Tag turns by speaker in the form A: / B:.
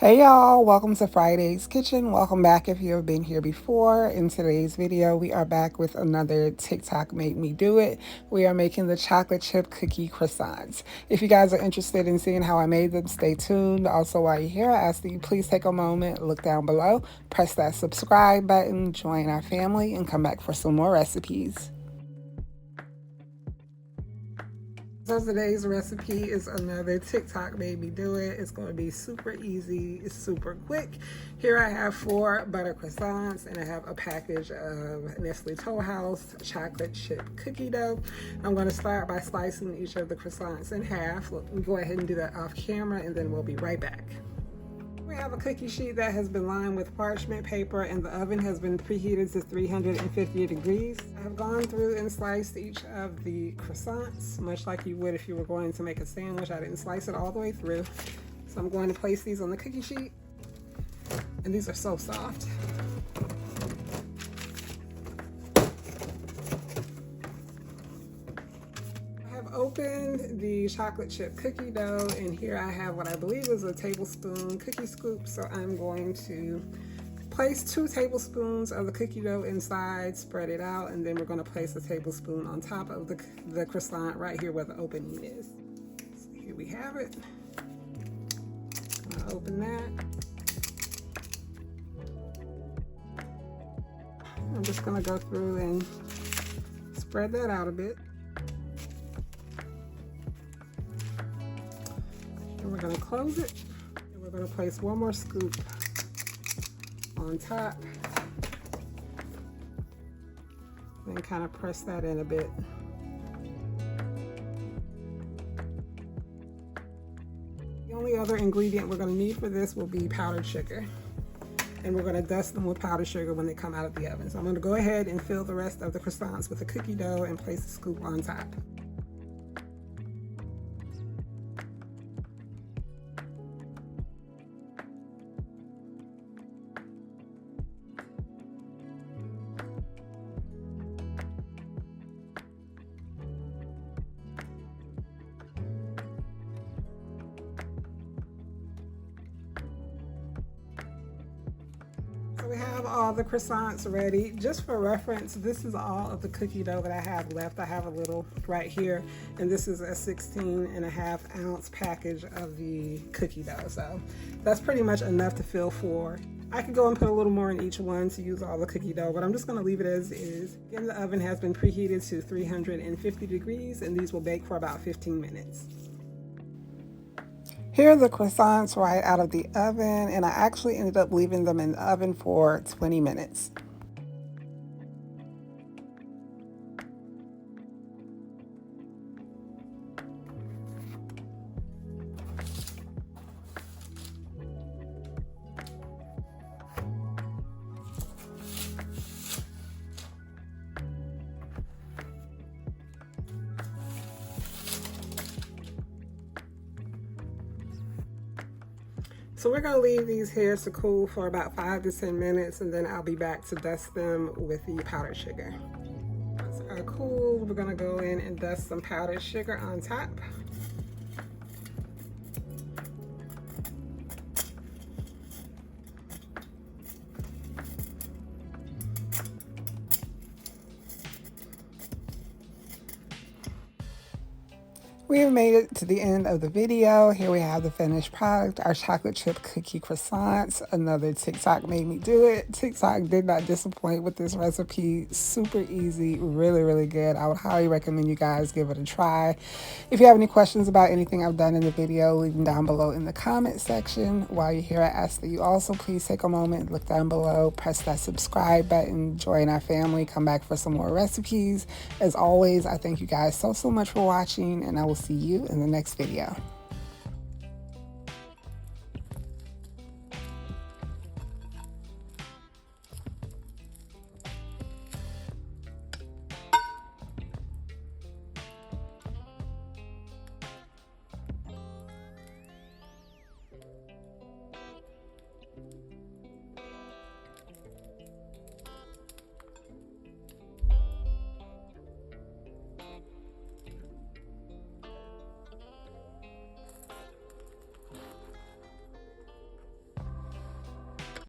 A: Hey y'all, welcome to Friday's Kitchen. Welcome back if you have been here before. In today's video, we are back with another TikTok Made Me Do It. We are making the chocolate chip cookie croissants. If you guys are interested in seeing how I made them, stay tuned. Also, while you're here, I ask that you please take a moment, look down below, press that subscribe button, join our family, and come back for some more recipes. So today's recipe is another TikTok Made Me Do It. It's going to be super easy. It's super quick. Here I have 4 butter croissants and I have a package of Nestle Toll House chocolate chip cookie dough. I'm going to start by slicing each of the croissants in half. We'll go ahead and do that off camera and then we'll be right back. We have a cookie sheet that has been lined with parchment paper and the oven has been preheated to 350 degrees. I have gone through and sliced each of the croissants, much like you would if you were going to make a sandwich. I didn't slice it all the way through. So I'm going to place these on the cookie sheet. And these are so soft. Opened the chocolate chip cookie dough, and here I have what I believe is a tablespoon cookie scoop. So I'm going to place 2 tablespoons of the cookie dough inside, spread it out, and then we're going to place a tablespoon on top of the croissant right here where the opening is. So here we have it. I'll open that. I'm just going to go through and spread that out a bit. And we're going to close it, and we're going to place 1 more scoop on top, and kind of press that in a bit. The only other ingredient we're going to need for this will be powdered sugar, and we're going to dust them with powdered sugar when they come out of the oven. So I'm going to go ahead and fill the rest of the croissants with the cookie dough and place the scoop on top. So we have all the croissants ready. Just for reference, this is all of the cookie dough that I have left. I have a little right here, and this is a 16.5-ounce package of the cookie dough. So that's pretty much enough to fill 4. I could go and put a little more in each one to use all the cookie dough, but I'm just going to leave it as is. Again, the oven has been preheated to 350 degrees, and these will bake for about 15 minutes. Here are the croissants right out of the oven, and I actually ended up leaving them in the oven for 20 minutes. So we're going to leave these here to cool for about 5 to 10 minutes, and then I'll be back to dust them with the powdered sugar. Once they're cool, we're going to go in and dust some powdered sugar on top. We have made it to the end of the video. Here we have the finished product, our chocolate chip cookie croissants. Another TikTok Made Me Do It. TikTok did not disappoint with this recipe. Super easy, really, really good. I would highly recommend you guys give it a try. If you have any questions about anything I've done in the video, leave them down below in the comment section. While you're here, I ask that you also please take a moment, look down below, press that subscribe button, join our family, come back for some more recipes. As always, I thank you guys so much for watching, and I will see you in the next video.